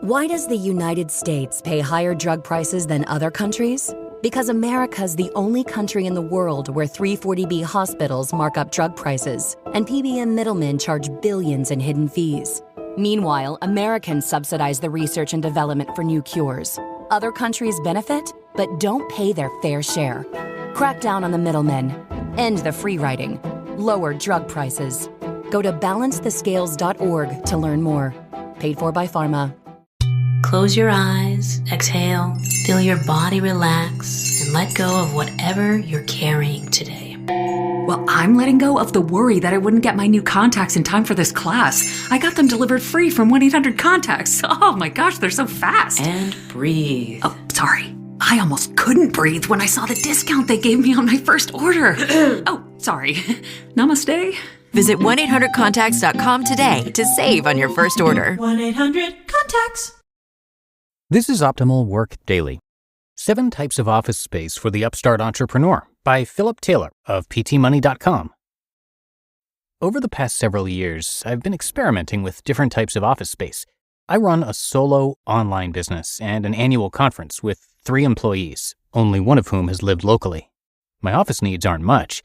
Why does the United States pay higher drug prices than other countries? Because America's the only country in the world where 340B hospitals mark up drug prices and PBM middlemen charge billions in hidden fees. Meanwhile, Americans subsidize the research and development for new cures. Other countries benefit, but don't pay their fair share. Crack down on the middlemen. End the free riding. Lower drug prices. Go to balancethescales.org to learn more. Paid for by Pharma. Close your eyes, exhale, feel your body relax, and let go of whatever you're carrying today. Well, I'm letting go of the worry that I wouldn't get my new contacts in time for this class. I got them delivered free from 1-800-CONTACTS. Oh my gosh, they're so fast. And breathe. Oh, sorry. I almost couldn't breathe when I saw the discount they gave me on my first order. Oh, sorry. Namaste. Visit 1-800-CONTACTS.com today to save on your first order. 1-800-CONTACTS. This is Optimal Work Daily. 7 Types of Office Space for the Upstart Entrepreneur by Philip Taylor of PTmoney.com. Over the past several years, I've been experimenting with different types of office space. I run a solo online business and an annual conference with 3 employees, only one of whom has lived locally. My office needs aren't much.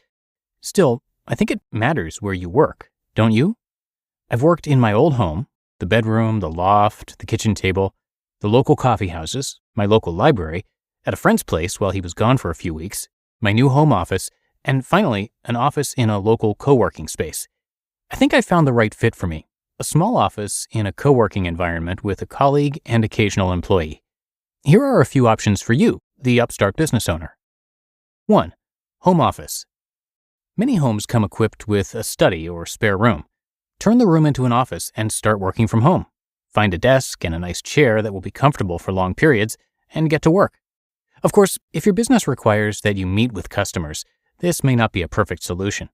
Still, I think it matters where you work, don't you? I've worked in my old home, the bedroom, the loft, the kitchen table, the local coffee houses, my local library, at a friend's place while he was gone for a few weeks, my new home office, and finally, an office in a local co-working space. I think I found the right fit for me, a small office in a co-working environment with a colleague and occasional employee. Here are a few options for you, the Upstart business owner. 1. Home office. Many homes come equipped with a study or spare room. Turn the room into an office and start working from home. Find a desk and a nice chair that will be comfortable for long periods and get to work. Of course, if your business requires that you meet with customers, this may not be a perfect solution.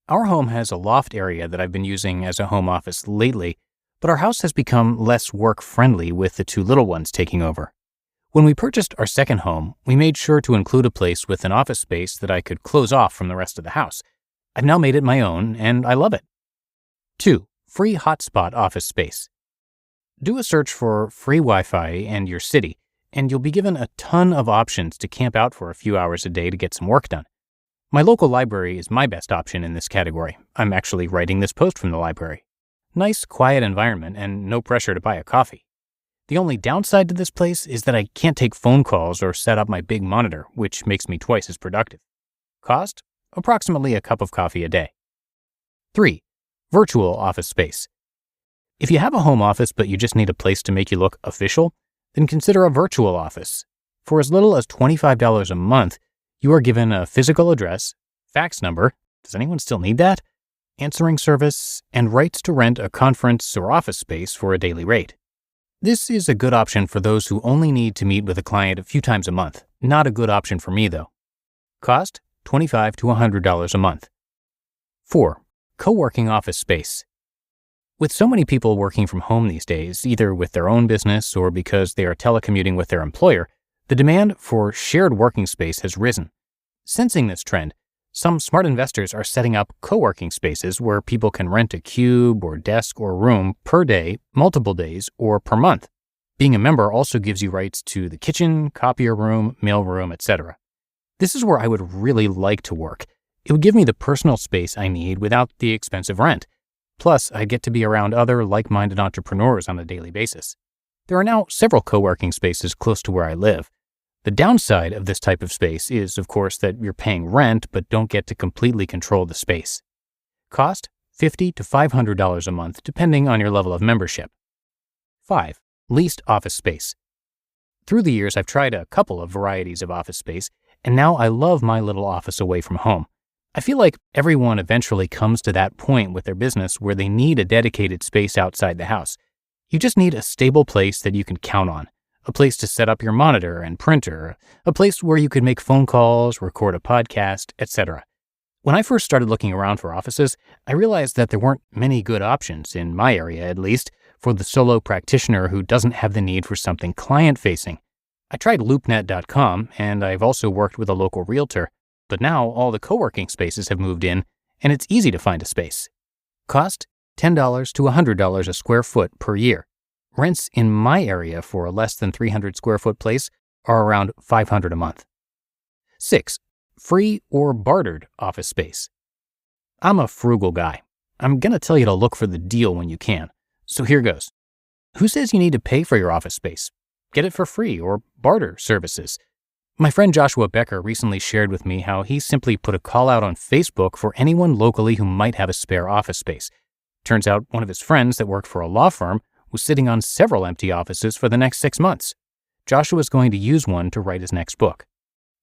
Our home has a loft area that I've been using as a home office lately, but our house has become less work-friendly with the 2 little ones taking over. When we purchased our second home, we made sure to include a place with an office space that I could close off from the rest of the house. I've now made it my own, and I love it. 2. Free hotspot office space. Do a search for free Wi-Fi and your city, and you'll be given a ton of options to camp out for a few hours a day to get some work done. My local library is my best option in this category. I'm actually writing this post from the library. Nice, quiet environment and no pressure to buy a coffee. The only downside to this place is that I can't take phone calls or set up my big monitor, which makes me twice as productive. Cost? Approximately a cup of coffee a day. 3. Virtual office space. If you have a home office but you just need a place to make you look official, then consider a virtual office. For as little as $25 a month, you are given a physical address, fax number, does anyone still need that? Answering service, and rights to rent a conference or office space for a daily rate. This is a good option for those who only need to meet with a client a few times a month. Not a good option for me, though. Cost? $25 to $100 a month. 4. Co-working office space. With so many people working from home these days, either with their own business or because they are telecommuting with their employer, the demand for shared working space has risen. Sensing this trend, some smart investors are setting up co-working spaces where people can rent a cube or desk or room per day, multiple days, or per month. Being a member also gives you rights to the kitchen, copier room, mail room, etc. This is where I would really like to work. It would give me the personal space I need without the expensive rent. Plus, I get to be around other like-minded entrepreneurs on a daily basis. There are now several co-working spaces close to where I live. The downside of this type of space is, of course, that you're paying rent but don't get to completely control the space. Cost? $50 to $500 a month, depending on your level of membership. 5. Leased office space. Through the years, I've tried a couple of varieties of office space, and now I love my little office away from home. I feel like everyone eventually comes to that point with their business where they need a dedicated space outside the house. You just need a stable place that you can count on, a place to set up your monitor and printer, a place where you could make phone calls, record a podcast, etc. When I first started looking around for offices, I realized that there weren't many good options, in my area at least, for the solo practitioner who doesn't have the need for something client-facing. I tried LoopNet.com, and I've also worked with a local realtor. But now all the co-working spaces have moved in, and it's easy to find a space. Cost? $10 to $100 a square foot per year. Rents in my area for a less than 300 square foot place are around $500 a month. 6. Free or bartered office space. I'm a frugal guy. I'm going to tell you to look for the deal when you can. So here goes. Who says you need to pay for your office space? Get it for free or barter services. My friend Joshua Becker recently shared with me how he simply put a call out on Facebook for anyone locally who might have a spare office space. Turns out one of his friends that worked for a law firm was sitting on several empty offices for the next 6 months. Joshua is going to use one to write his next book.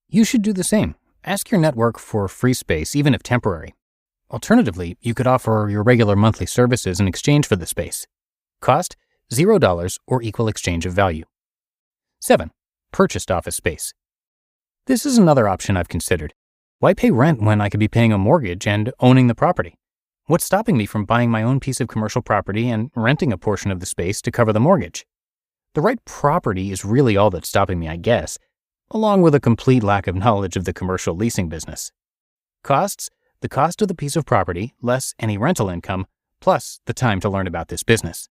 You should do the same. Ask your network for free space, even if temporary. Alternatively, you could offer your regular monthly services in exchange for the space. Cost, $0 or equal exchange of value. 7. Purchased office space. This is another option I've considered. Why pay rent when I could be paying a mortgage and owning the property? What's stopping me from buying my own piece of commercial property and renting a portion of the space to cover the mortgage? The right property is really all that's stopping me, I guess, along with a complete lack of knowledge of the commercial leasing business. Costs, the cost of the piece of property, less any rental income, plus the time to learn about this business.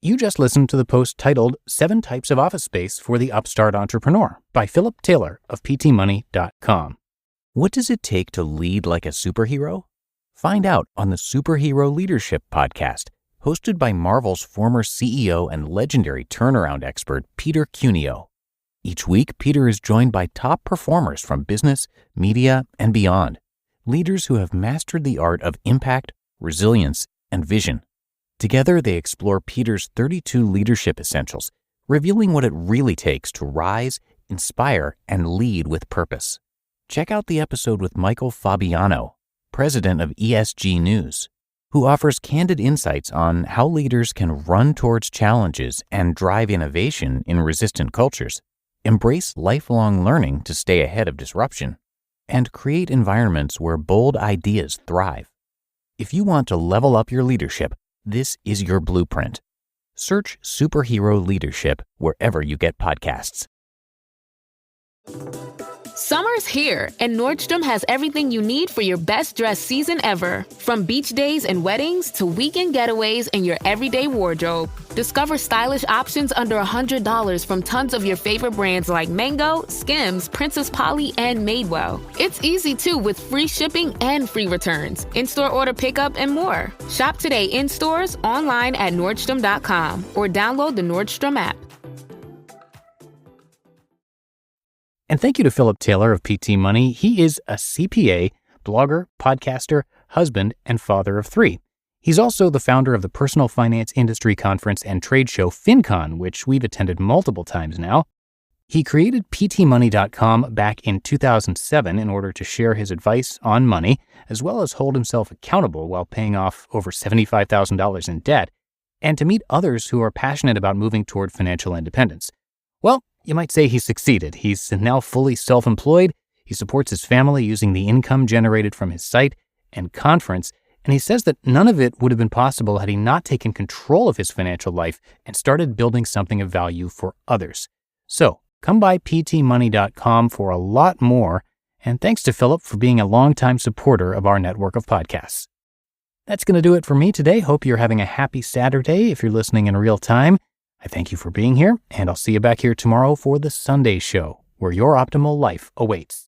You just listened to the post titled 7 Types of Office Space for the Upstart Entrepreneur by Philip Taylor of PTMoney.com. What does it take to lead like a superhero? Find out on the Superhero Leadership Podcast, hosted by Marvel's former CEO and legendary turnaround expert, Peter Cuneo. Each week, Peter is joined by top performers from business, media, and beyond, leaders who have mastered the art of impact, resilience, and vision. Together, they explore Peter's 32 leadership essentials, revealing what it really takes to rise, inspire, and lead with purpose. Check out the episode with Michael Fabiano, president of ESG News, who offers candid insights on how leaders can run towards challenges and drive innovation in resistant cultures, embrace lifelong learning to stay ahead of disruption, and create environments where bold ideas thrive. If you want to level up your leadership, this is your blueprint. Search Superhero Leadership wherever you get podcasts. Summer's here, and Nordstrom has everything you need for your best dress season ever. From beach days and weddings to weekend getaways and your everyday wardrobe. Discover stylish options under $100 from tons of your favorite brands like Mango, Skims, Princess Polly, and Madewell. It's easy too with free shipping and free returns, in-store order pickup, and more. Shop today in stores, online at Nordstrom.com, or download the Nordstrom app. And thank you to Philip Taylor of PT Money. He is a CPA, blogger, podcaster, husband, and father of 3. He's also the founder of the personal finance industry conference and trade show FinCon, which we've attended multiple times now. He created PTMoney.com back in 2007 in order to share his advice on money, as well as hold himself accountable while paying off over $75,000 in debt, and to meet others who are passionate about moving toward financial independence. Well, you might say he succeeded. He's now fully self-employed. He supports his family using the income generated from his site and conference, and he says that none of it would have been possible had he not taken control of his financial life and started building something of value for others. So, come by ptmoney.com for a lot more, and thanks to Philip for being a longtime supporter of our network of podcasts. That's going to do it for me today. Hope you're having a happy Saturday if you're listening in real time. I thank you for being here, and I'll see you back here tomorrow for the Sunday show, where your optimal life awaits.